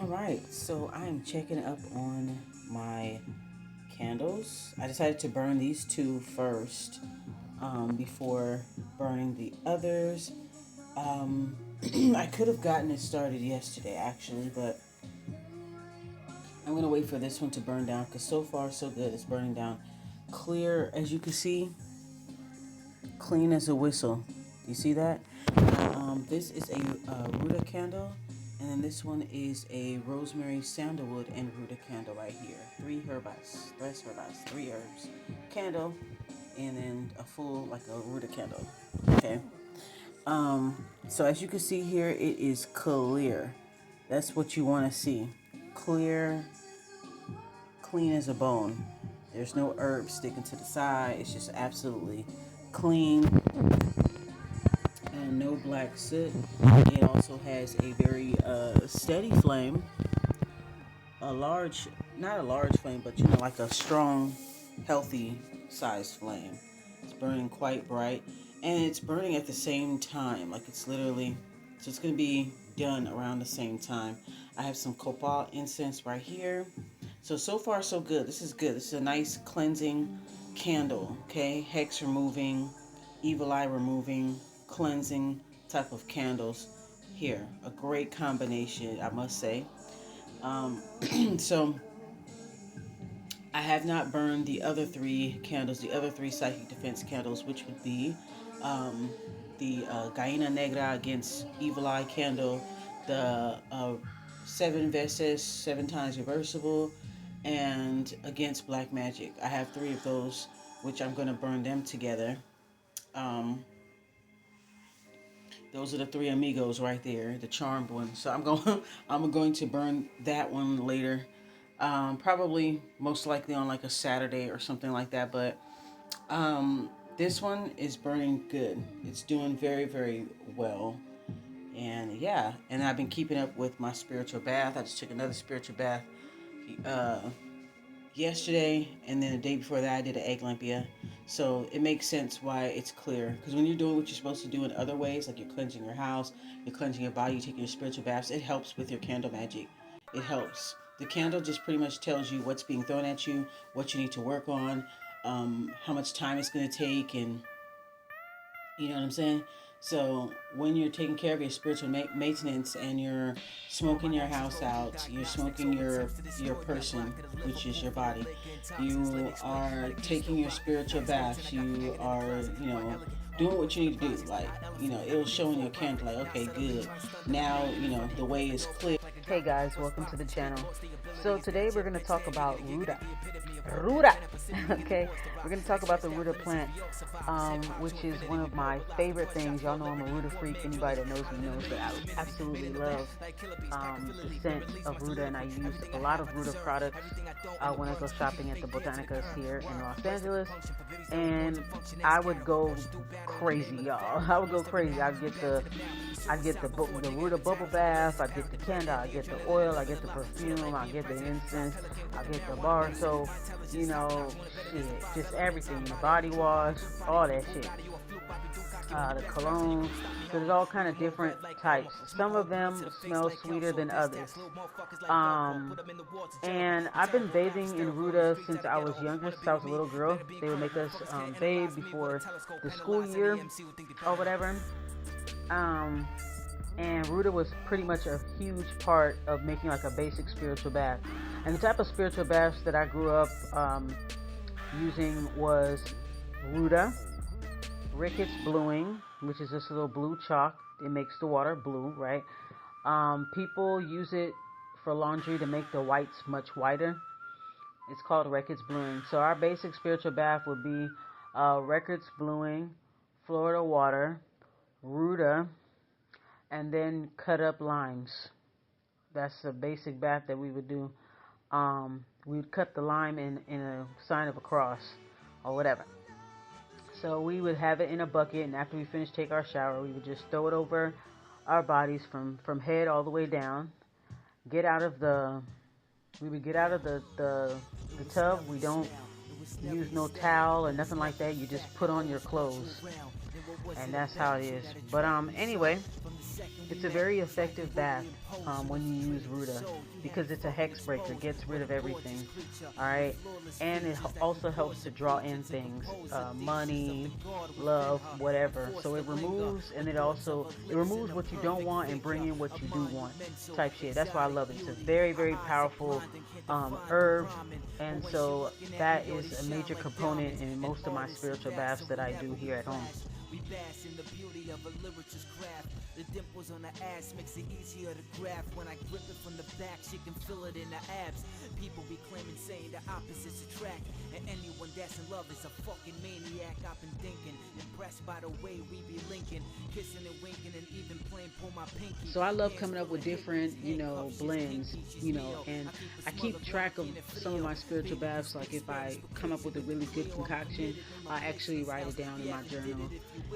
Alright, so I am checking up on my candles. I decided to burn these two first before burning the others. Um, I could have gotten it started yesterday actually, but I'm going to wait for this one to burn down because so far so good. It's burning down clear, as you can see, clean as a whistle. You see that? This is a Ruta candle, and then this one is a rosemary, sandalwood, and Ruta candle right here. Three herbs candle, and then a full like a Ruta candle. Okay. So as you can see here, it is clear. That's what you want to see. Clear, clean as a bone. There's no herbs sticking to the side. It's just absolutely clean and no black soot. It also has a very steady flame. A large, not a large flame, but like a strong, healthy sized flame. It's burning quite bright, and it's burning at the same time. Like it's literally, so it's going to be done around the same time. I have some copal incense right here. So far so good. This is good. This is a nice cleansing candle. Okay, hex removing, evil eye removing, cleansing type of candles here. A great combination, I must say. So I have not burned the other three candles, the other three psychic defense candles, which would be the Gallina Negra against Evil Eye candle, the 7 veces, 7 times reversible, and against Black Magic. I have 3 of those, which I'm going to burn them together. Those are the 3 amigos right there, the charmed one. So I'm going to burn that one later. Probably most likely on like a Saturday or something like that. But this one is burning good. It's doing very, very well. And yeah, and I've been keeping up with my spiritual bath. I just took another spiritual bath yesterday, and then the day before that I did an egg limpia. So it makes sense why it's clear, because when you're doing what you're supposed to do in other ways, like you're cleansing your house, you're cleansing your body, you're taking your spiritual baths, it helps with your candle magic. It helps. The candle just pretty much tells you what's being thrown at you, what you need to work on, how much time it's going to take, and you know what I'm saying? So when you're taking care of your spiritual maintenance and you're smoking your house out, you're smoking your person, which is your body. You are taking your spiritual baths. You are, doing what you need to do. Like, it'll show in your candle, like, okay, good. Now, the way is clear. Hey guys, welcome to the channel. So today we're going to talk about Ruta. Okay, we're going to talk about the Ruta plant, which is one of my favorite things. Y'all know I'm a Ruta freak. Anybody that knows me knows that I absolutely love the scent of Ruta, and I use a lot of Ruta products when I go shopping at the Botanicas here in Los Angeles, and I would go crazy, y'all. I would go crazy. I get the Ruta bubble bath, I get the candle, I get the oil, I get the perfume, I get the incense, I get the bar soap, shit, just everything, the body wash, all that shit. The cologne, so there's all kind of different types. Some of them smell sweeter than others. And I've been bathing in Ruta since I was younger, since I was a little girl. They would make us bathe before the school year or whatever. And Ruta was pretty much a huge part of making like a basic spiritual bath. And the type of spiritual baths that I grew up using was Ruta, Ricketts bluing, which is just a little blue chalk. It makes the water blue, right? People use it for laundry to make the whites much whiter. It's called Ricketts bluing. So our basic spiritual bath would be Ricketts bluing, Florida water, Ruta, and then cut up limes. That's the basic bath that we would do. We would cut the lime in a sign of a cross or whatever. So we would have it in a bucket, and after we finish take our shower, we would just throw it over our bodies from head all the way down. We would get out of the tub. We don't use no towel or nothing like that. You just put on your clothes, and that's how it is. But anyway, It's a very effective bath when you use Ruda because it's a hex breaker, gets rid of everything. Alright, and it also helps to draw in things, money, love, whatever. So it removes, and it removes what you don't want and bring in what you do want type shit. That's why I love it. It's a very, very powerful herb, and so that is a major component in most of my spiritual baths that I do here at home. We bask in the beauty of a lyricist's craft. The dimples on the ass makes it easier to grab. When I grip it from the back, she can feel it in the abs. People be claiming, saying the opposites attract. And anyone that's in love is a fucking maniac. I've been thinking, impressed by the way we be linking, kissing and winking and even playing pull my pinky. So I love coming up with different, blends, and I keep track of some of my spiritual baths. Like if I come up with a really good concoction, I actually write it down in my journal.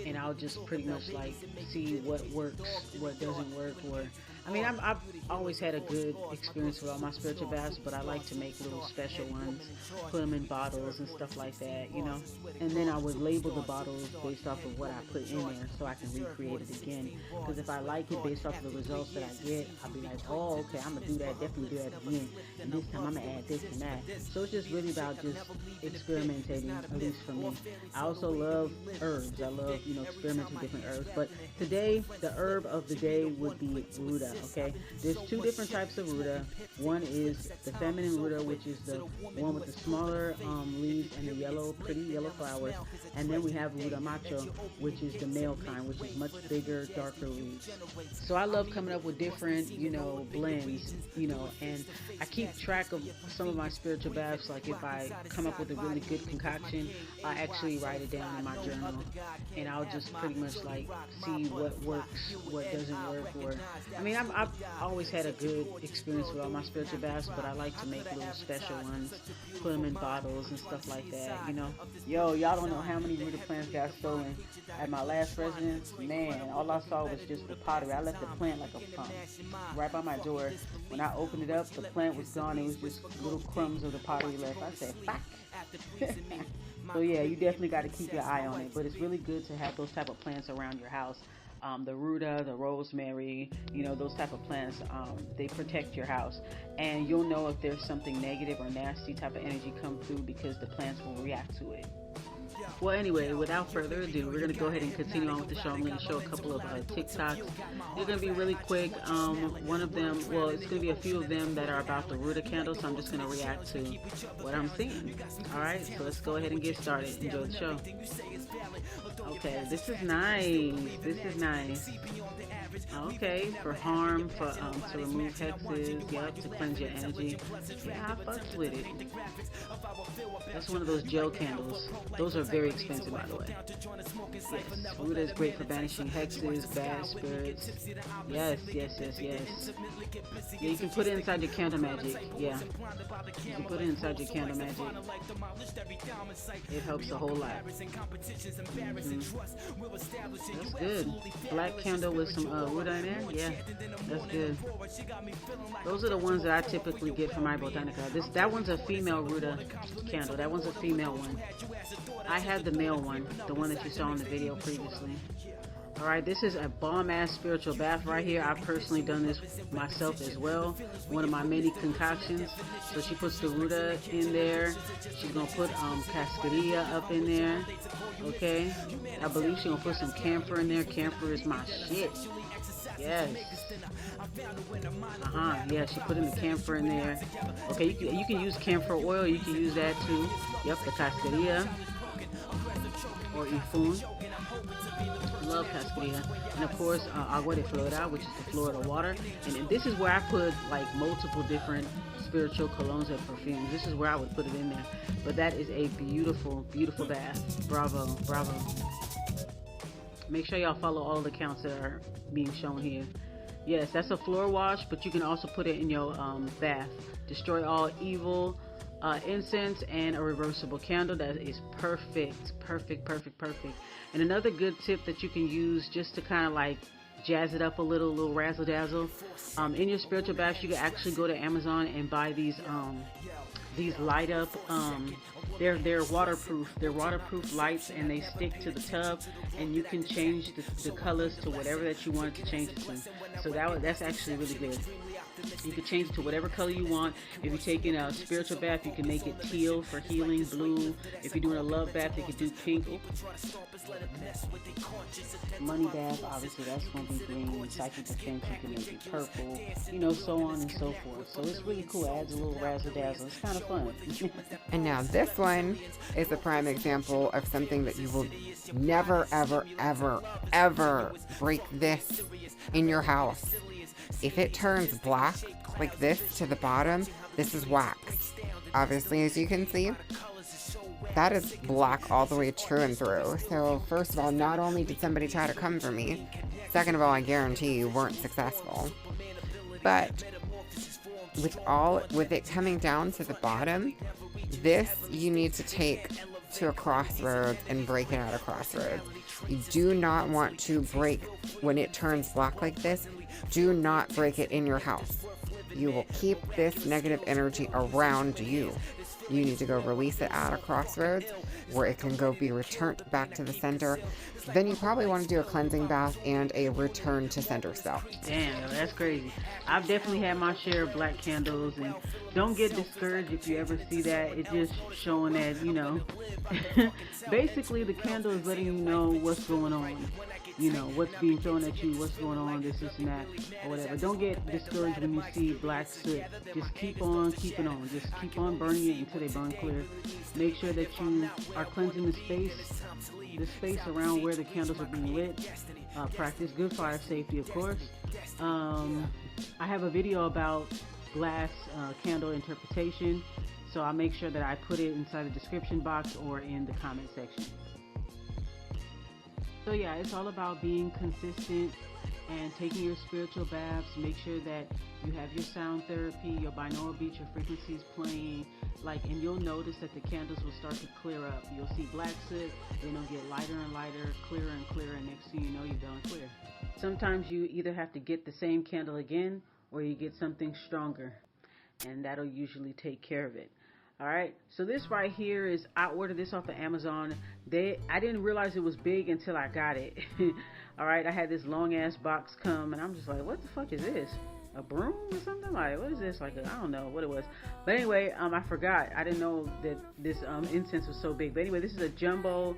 And I'll just pretty much like see what works, what doesn't work, or I've always had a good experience with all my spiritual baths, but I like to make little special ones, put them in bottles and stuff like that, and then I would label the bottles based off of what I put in there so I can recreate it again, because if I like it based off of the results that I get, I'll be like, oh, okay, I'm gonna do that, definitely do that again, and this time I'm gonna add this and that. So it's just really about just experimenting, at least for me. I also love herbs. I love, experimenting with different herbs, but today the herb of the day would be Ruda. Okay, there's two different types of Ruda. One is the feminine Ruda, which is the one with the smaller leaves and the yellow, pretty yellow flowers, and then we have Ruda Macho, which is the male kind, which is much bigger, darker leaves. So I love coming up with different, blends, and I keep track of some of my spiritual baths. Like if I come up with a really good concoction, I actually write it down in my journal, and I'll just pretty much like see what works, what doesn't work, or I've always had a good experience with all my spiritual baths, but I like to make little special ones, put them in bottles and stuff like that, Yo, y'all don't know how many Ruda plants got stolen at my last residence. Man, all I saw was just the pottery. I left the plant like a right by my door. When I opened it up, the plant was gone. It was just little crumbs of the pottery left. I said, fuck. So yeah, you definitely got to keep your eye on it, but it's really good to have those type of plants around your house. The Ruda, the rosemary, those type of plants, they protect your house, and you'll know if there's something negative or nasty type of energy come through because the plants will react to it. Well, anyway, without further ado, we're going to go ahead and continue on with the show. I'm going to show a couple of TikToks. They're going to be really quick. One of them, well, it's going to be a few of them that are about the Ruda candle, so I'm just going to react to what I'm seeing. All right, so let's go ahead and get started. Enjoy the show. Okay, this is nice. This is nice. Okay, for harm, to remove hexes, yep, to cleanse your energy. Yeah, I fucks with it. That's one of those gel candles. Those are very expensive, by the way. Yes, Ruda is great for banishing hexes, bad spirits. Yes. Yeah, you can put it inside your Candlemagick. Yeah, you can put it inside your Candlemagick. It helps a whole lot. That's good. Black candle with some Ruda in there. Yeah, that's good. Those are the ones that I typically get from my Botanica. That one's a female Ruda candle. That one's a female one. I had the male one, the one that you saw in the video previously. Alright, this is a bomb-ass spiritual bath right here. I've personally done this myself as well. One of my many concoctions. So she puts the Ruda in there. She's going to put cascarilla up in there. Okay. I believe she's going to put some camphor in there. Camphor is my shit. Yes. Yeah, she put in the camphor in there. Okay, you can use camphor oil. You can use that too. Yep, the cascarilla. Or ifun. Love cascarilla. And of course agua de Florida, which is the Florida water. And this is where I put like multiple different spiritual colognes and perfumes. This is where I would put it in there. But that is a beautiful bath. Bravo. Make sure y'all follow all the accounts that are being shown here. Yes, that's a floor wash, but you can also put it in your bath. Destroy all evil, incense, and a reversible candle. That is perfect. And another good tip that you can use just to kind of like jazz it up a little razzle dazzle, in your spiritual baths, you can actually go to Amazon and buy these light up they're waterproof. They're waterproof lights, and they stick to the tub, and you can change the colors to whatever that you want to change it to. So that's actually really good. You can change it to whatever color you want. If you're taking a spiritual bath, you can make it teal for healing, blue. If you're doing a love bath, you can do pink. Money bath, obviously that's going to be green. Psychic defense, you can make it purple. So on and so forth. So it's really cool. It adds a little razzle dazzle. It's kind of fun. And now this one is a prime example of something that you will never, ever, ever, ever break this in your house. If it turns black like this to the bottom, this is wax. Obviously, as you can see, that is black all the way through and through. So first of all, not only did somebody try to come for me, second of all, I guarantee you weren't successful. But with it coming down to the bottom, this you need to take to a crossroads and break it at a crossroads. You do not want to break when it turns black like this. Do not break it in your house. You will keep this negative energy around you. You need to go release it at a crossroads where it can go be returned back to the center. Then you probably want to do a cleansing bath and a return to center spell. Damn, that's crazy. I've definitely had my share of black candles, and don't get discouraged if you ever see that. It's just showing that, basically the candle is letting you know what's going on. What's being thrown at you, what's going on, this and that, or whatever. Don't get discouraged when you see black soot. Just keep on keeping on. Just keep on burning it until they burn clear. Make sure that you are cleansing the space around where the candles are being lit. Practice good fire safety, of course. I have a video about glass candle interpretation, so I'll make sure that I put it inside the description box or in the comment section. So yeah, it's all about being consistent and taking your spiritual baths. Make sure that you have your sound therapy, your binaural beats, your frequencies playing, and you'll notice that the candles will start to clear up. You'll see black soot, then it'll get lighter and lighter, clearer and clearer, and next thing you know, you're done clear. Sometimes you either have to get the same candle again, or you get something stronger, and that'll usually take care of it. Alright, so this right here is, I ordered this off of Amazon. I didn't realize it was big until I got it. Alright, I had this long ass box come, and I'm just like, what the fuck is this? A broom or something? Like, what is this? I don't know what it was. But anyway, I forgot. I didn't know that this incense was so big. But anyway, this is a jumbo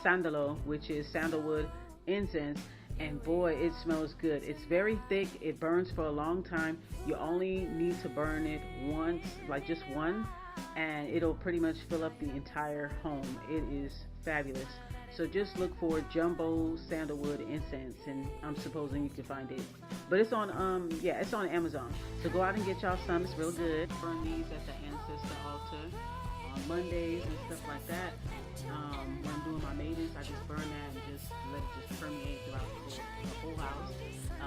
sandalo, which is sandalwood incense. And boy, it smells good. It's very thick. It burns for a long time. You only need to burn it once, just one, and it'll pretty much fill up the entire home. It is fabulous. So just look for jumbo sandalwood incense, and I'm supposing you can find it. But it's on it's on Amazon. So go out and get y'all some. It's real good. Burn these at the ancestor altar on Mondays and stuff like that. When I'm doing my maintenance, I just burn that and just let it just permeate throughout the whole house.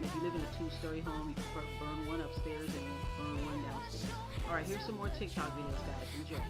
If you live in a 2-story home, you can burn one upstairs and burn one downstairs. All right, here's some more TikTok videos, guys. Enjoy.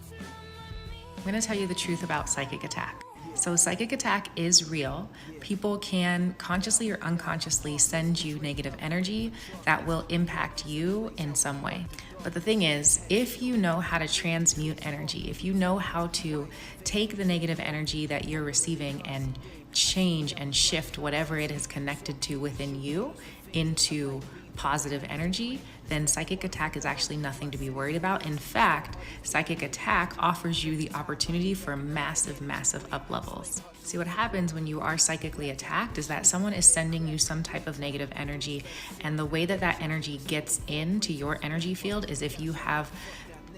I'm going to tell you the truth about psychic attack. So psychic attack is real. People can consciously or unconsciously send you negative energy that will impact you in some way. But the thing is, if you know how to transmute energy, if you know how to take the negative energy that you're receiving and change and shift whatever it is connected to within you into positive energy, then psychic attack is actually nothing to be worried about. In fact, psychic attack offers you the opportunity for massive, massive up levels. See, what happens when you are psychically attacked is that someone is sending you some type of negative energy, and the way that that energy gets into your energy field is if you have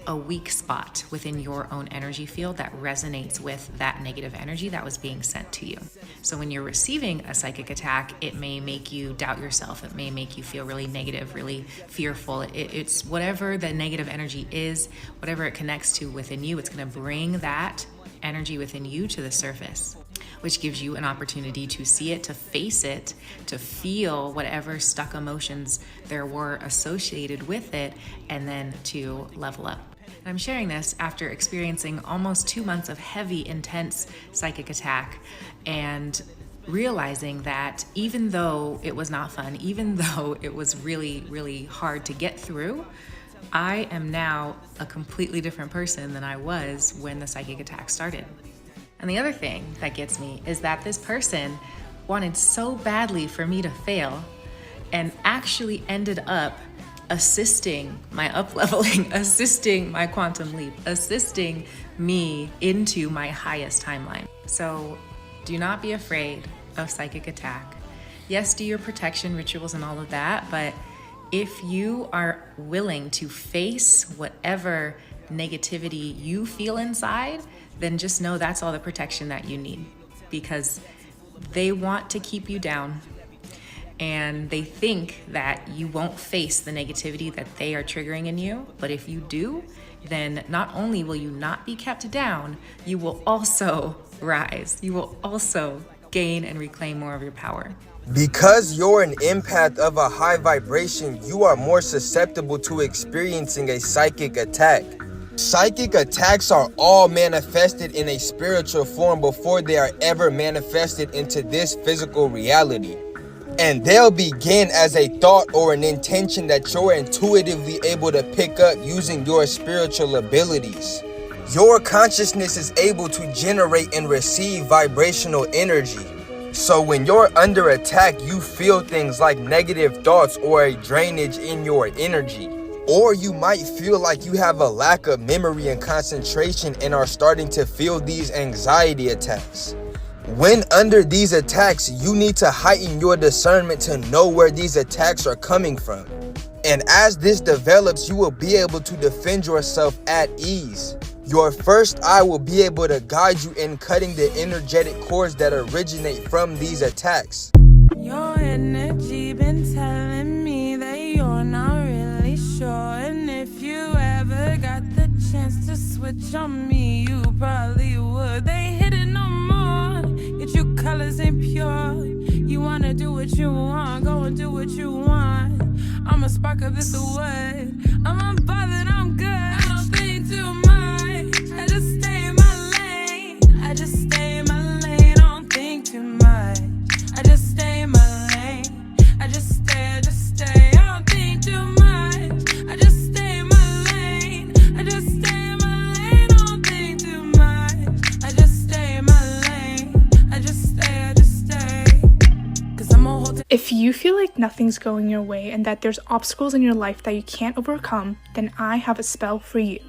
a weak spot within your own energy field that resonates with that negative energy that was being sent to you. So when you're receiving a psychic attack, it may make you doubt yourself. It may make you feel really negative, really fearful. It's whatever the negative energy is, whatever it connects to within you, it's going to bring that energy within you to the surface, which gives you an opportunity to see it, to face it, to feel whatever stuck emotions there were associated with it, and then to level up. And I'm sharing this after experiencing almost 2 months of heavy, intense psychic attack and realizing that even though it was not fun, even though it was really, really hard to get through, I am now a completely different person than I was when the psychic attack started. And the other thing that gets me is that this person wanted so badly for me to fail and actually ended up assisting my up-leveling, assisting my quantum leap, assisting me into my highest timeline. So do not be afraid of psychic attack. Yes, do your protection rituals and all of that, but if you are willing to face whatever negativity you feel inside, then just know that's all the protection that you need, because they want to keep you down and they think that you won't face the negativity that they are triggering in you. But if you do, then not only will you not be kept down, you will also rise. You will also gain and reclaim more of your power. Because you're an empath of a high vibration, you are more susceptible to experiencing a psychic attack. Psychic attacks are all manifested in a spiritual form before they are ever manifested into this physical reality. And they'll begin as a thought or an intention that you're intuitively able to pick up using your spiritual abilities. Your consciousness is able to generate and receive vibrational energy. So when you're under attack, you feel things like negative thoughts or a drainage in your energy. Or you might feel like you have a lack of memory and concentration and are starting to feel these anxiety attacks. When under these attacks, you need to heighten your discernment to know where these attacks are coming from. And as this develops, you will be able to defend yourself at ease. Your first eye will be able to guide you in cutting the energetic cords that originate from these attacks. Your energy been telling me that you're not really sure. And if you ever got the chance to switch on me, you probably would. They hit it no more. Your true colors ain't pure. You wanna do what you want, go and do what you want. I'm a spark of this wood. I'm unbothered, I'm good. I don't think too much. I just stay in my lane. I just stay in my lane. I don't think too much. I just stay in my lane. I just stay. I don't think too much. I just stay in my lane. I just stay in my lane. I don't think too much. I just stay in my lane. I just stay. 'Cause I'm a whole. If you feel like nothing's going your way and that there's obstacles in your life that you can't overcome, then I have a spell for you.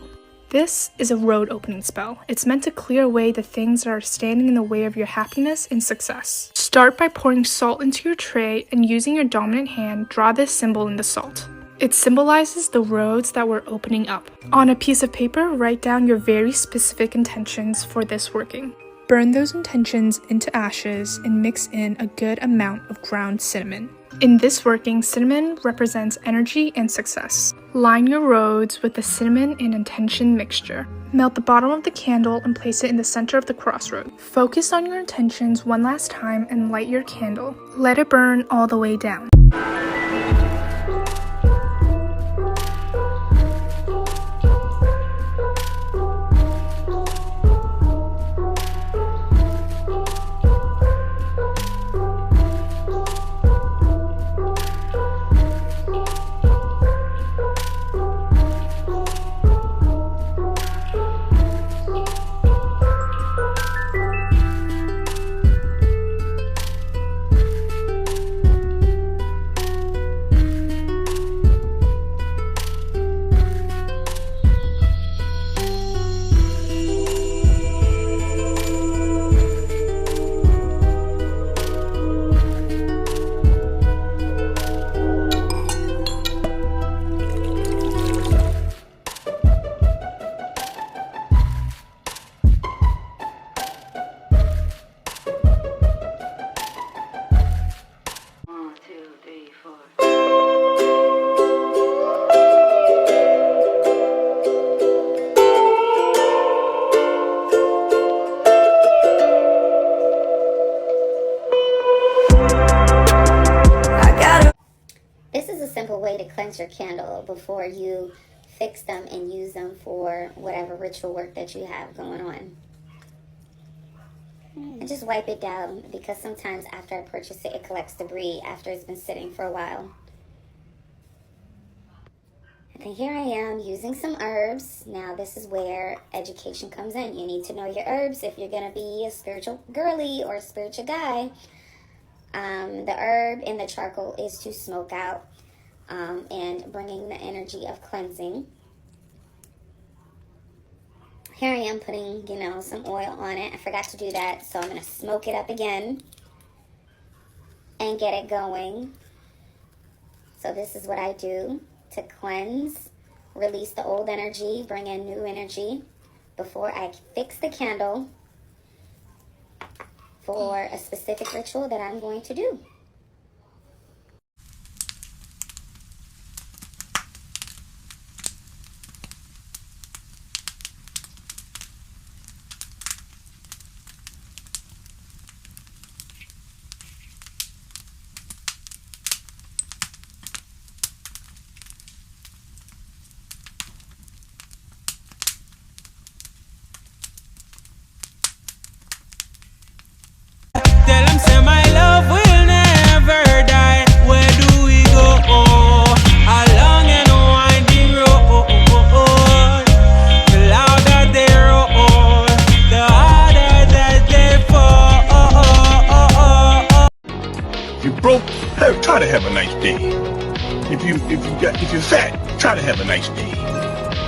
This is a road opening spell. It's meant to clear away the things that are standing in the way of your happiness and success. Start by pouring salt into your tray and using your dominant hand, draw this symbol in the salt. It symbolizes the roads that we're opening up. On a piece of paper, write down your very specific intentions for this working. Burn those intentions into ashes and mix in a good amount of ground cinnamon. In this working, cinnamon represents energy and success. Line your roads with the cinnamon and intention mixture. Melt the bottom of the candle and place it in the center of the crossroad. Focus on your intentions one last time and light your candle. Let it burn all the way down. This is a simple way to cleanse your candle before you fix them and use them for whatever ritual work that you have going on. And just wipe it down, because sometimes after I purchase it, it collects debris after it's been sitting for a while. Okay, here I am using some herbs. Now this is where education comes in. You need to know your herbs if you're going to be a spiritual girly or a spiritual guy. The herb in the charcoal is to smoke out and bringing the energy of cleansing. Here I am putting, some oil on it. I forgot to do that, so I'm going to smoke it up again and get it going. So this is what I do to cleanse, release the old energy, bring in new energy before I fix the candle for a specific ritual that I'm going to do. Tell them say my love will never die. Where do we go? A long and winding road. The louder they roll, the harder that they fall. If you're broke, try to have a nice day. If you're fat, try to have a nice day.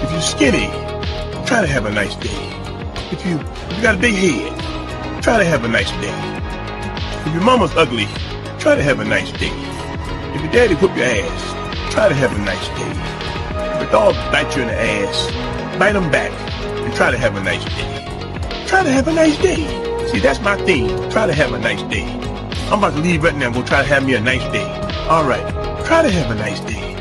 If you're skinny, try to have a nice day. If you got a big head, try to have a nice day. If your mama's ugly, try to have a nice day. If your daddy whoop your ass, try to have a nice day. If a dog bites you in the ass, bite him back and try to have a nice day. Try to have a nice day. See, that's my theme. Try to have a nice day. I'm about to leave right now and go try to have me a nice day. All right. Try to have a nice day.